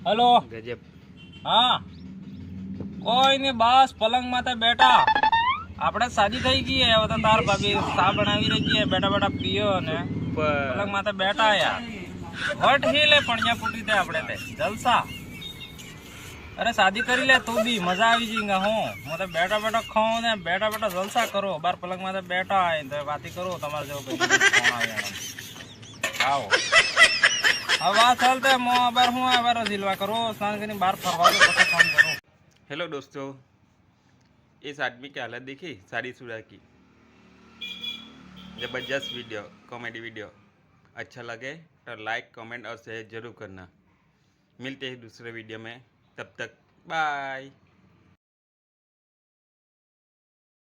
Hello गजब। हाँ कोई नहीं बस पलंग माथे बैठा આપણે શાદી થઈ ગઈ હે હવે તો તાર ભાભી સા બનાવી રહી છે બેટા બેટા પીયો ને પલંગ માથે બેઠા યાર વટ हिले પણ યા પૂટી દે આપણે તે જલસા અરે શાદી કરી લે તું બી મજા આવી જઈંગા હું તો બેઠા બેઠા ખાઉં ને બેઠા બેઠા જલસા કરો બાર પલંગ માથે બેઠા આય તો વાતી કરો તમારે જેવો કોઈ ફોન આવ્યા આવો હવે વાત ચાલતે મો બાર હું આ બાર દિલવા કરો સ્નાન કરીને બહાર ફરવા દો પછી ફોન કરો। हेलो दोस्तों, इस आदमी की हालत देखी साड़ी सुड़ा की। ज़बरदस्त वीडियो, कॉमेडी वीडियो। अच्छा लगे तो लाइक कमेंट और शेयर ज़रूर करना। मिलते हैं दूसरे वीडियो में, तब तक बाय।